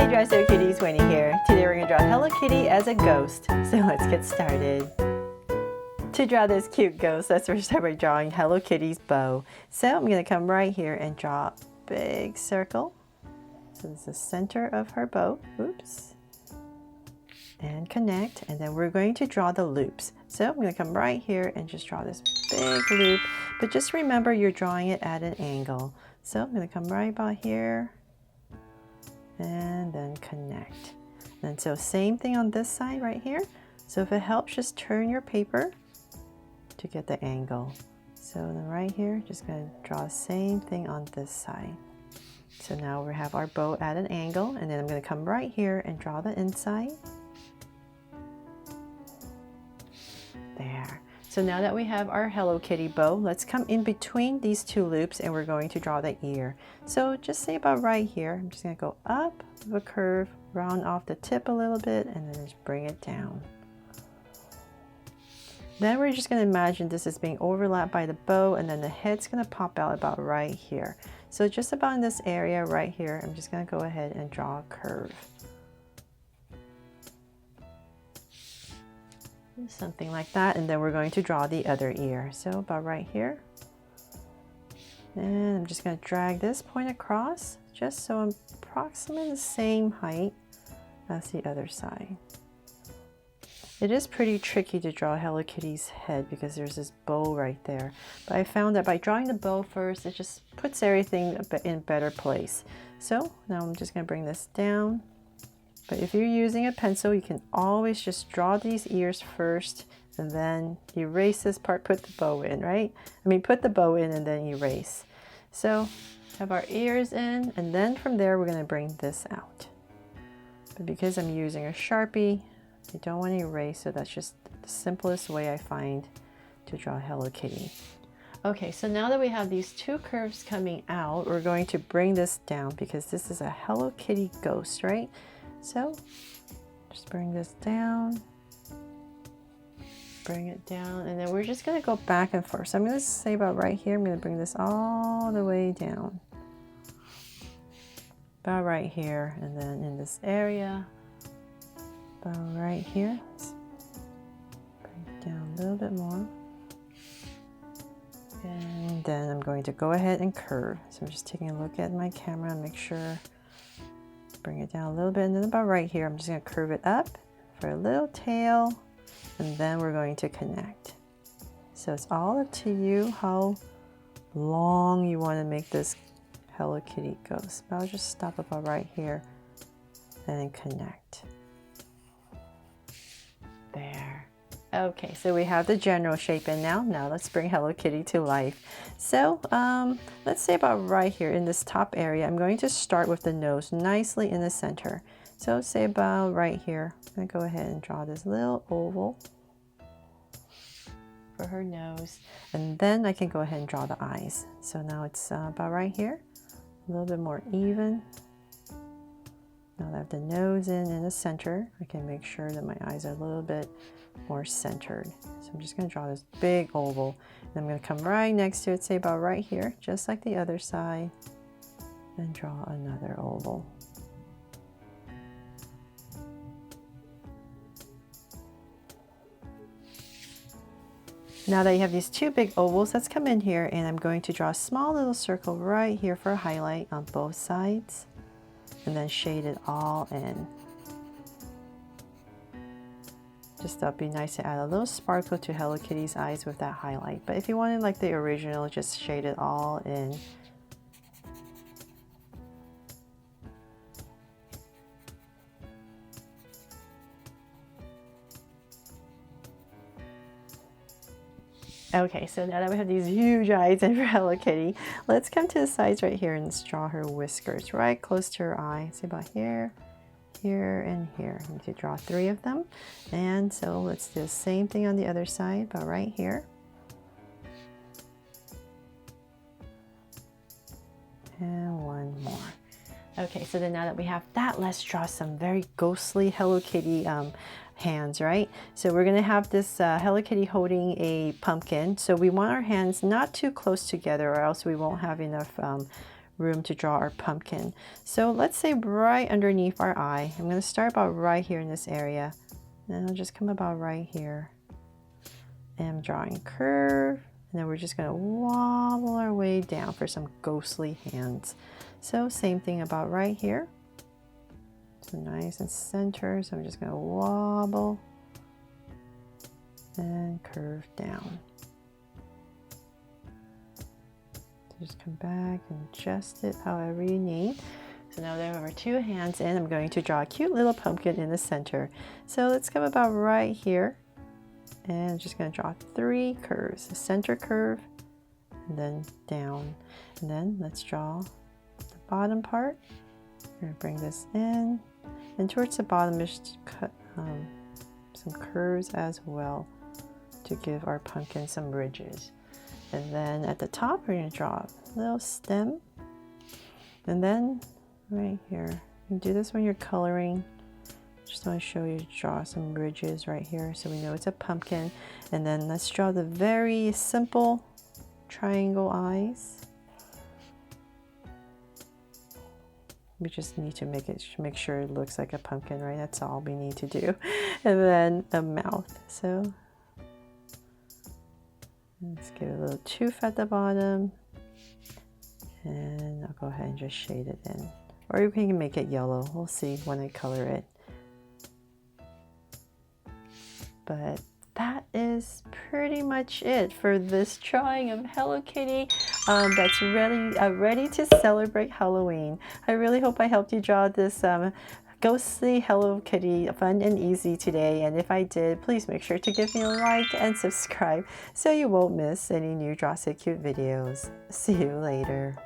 Hey Dresser Kitties, Winnie here. Today we're going to draw Hello Kitty as a ghost. So let's get started. To draw this cute ghost, let's first start by drawing Hello Kitty's bow. So I'm going to come right here and draw a big circle. So this is the center of her bow. Oops. And connect. And then we're going to draw the loops. So I'm going to come right here and just draw this big loop. But just remember you're drawing it at an angle. So I'm going to come right about here. And then connect. And so same thing on this side right here. So if it helps, just turn your paper to get the angle. So then right here, just going to draw the same thing on this side. So now we have our bow at an angle, and then I'm going to come right here and draw the inside. There. So now that we have our Hello Kitty bow, let's come in between these two loops and we're going to draw the ear. So just say about right here, I'm just going to go up with a curve, round off the tip a little bit, and then just bring it down. Then we're just going to imagine this is being overlapped by the bow, and then the head's going to pop out about right here. So just about in this area right here, I'm just going to go ahead and draw a curve. Something like that, and then we're going to draw the other ear. So about right here. And I'm just going to drag this point across, just so I'm approximately the same height as the other side. It is pretty tricky to draw Hello Kitty's head because there's this bow right there. But I found that by drawing the bow first, it just puts everything in a better place. So now I'm just going to bring this down. But if you're using a pencil, you can always just draw these ears first and then erase this part, put the bow in, right? I mean, put the bow in and then erase. So have our ears in, and then from there, we're gonna bring this out. But because I'm using a Sharpie, I don't want to erase, so that's just the simplest way I find to draw Hello Kitty. Okay, so now that we have these two curves coming out, we're going to bring this down because this is a Hello Kitty ghost, right? So just bring this down, bring it down, and then we're just going to go back and forth. So I'm going to say about right here, I'm going to bring this all the way down. About right here, and then in this area, about right here. Let's bring it down a little bit more. And then I'm going to go ahead and curve. So I'm just taking a look at my camera and make sure. Bring it down a little bit, and then about right here I'm just going to curve it up for a little tail, and then we're going to connect. So it's all up to you how long you want to make this Hello Kitty ghost. But I'll just stop about right here and then connect. There. Okay, so we have the general shape in now. Now let's bring Hello Kitty to life. So let's say about right here in this top area, I'm going to start with the nose nicely in the center. So say about right here, I'm going to go ahead and draw this little oval for her nose. And then I can go ahead and draw the eyes. So now it's about right here, a little bit more even. Now that I have the nose in the center, I can make sure that my eyes are a little bit more centered. So I'm just going to draw this big oval, and I'm going to come right next to it, say about right here, just like the other side, and draw another oval. Now that you have these two big ovals, let's come in here, and I'm going to draw a small little circle right here for a highlight on both sides, and then shade it all in. Just thought it'd be nice to add a little sparkle to Hello Kitty's eyes with that highlight. But if you wanted like the original, just shade it all in. Okay, so now that we have these huge eyes in for Hello Kitty, let's come to the sides right here and draw her whiskers right close to her eye. See about here, here, and here. I need to draw 3 of them. And so let's do the same thing on the other side, about right here. And one more. Okay, so then now that we have that, let's draw some very ghostly Hello Kitty hands, right? So we're going to have this Hello Kitty holding a pumpkin. So we want our hands not too close together or else we won't have enough room to draw our pumpkin. So let's say right underneath our eye, I'm going to start about right here in this area, and I'll just come about right here, and I'm drawing a curve, and then we're just going to wobble our way down for some ghostly hands. So same thing about right here. So nice and center, so I'm just going to wobble and curve down. Just come back and adjust it however you need. So now that I have our two hands in, I'm going to draw a cute little pumpkin in the center. So let's come about right here, and I'm just going to draw 3 curves, a center curve, and then down. And then let's draw the bottom part. We're going to bring this in, and towards the bottom just cut some curves as well to give our pumpkin some ridges. And then at the top, we're going to draw a little stem. And then right here, you can do this when you're coloring. Just want to show you to draw some ridges right here so we know it's a pumpkin. And then let's draw the very simple triangle eyes. We just need to make sure it looks like a pumpkin, right? That's all we need to do. And then a mouth. So let's give it a little tooth at the bottom, and I'll go ahead and just shade it in. Or you can make it yellow. We'll see when I color it. But that is pretty much it for this drawing of Hello Kitty that's ready to celebrate Halloween. I really hope I helped you draw this ghostly Hello Kitty fun and easy today, and if I did, please make sure to give me a like and subscribe so you won't miss any new Draw So Cute videos. See you later.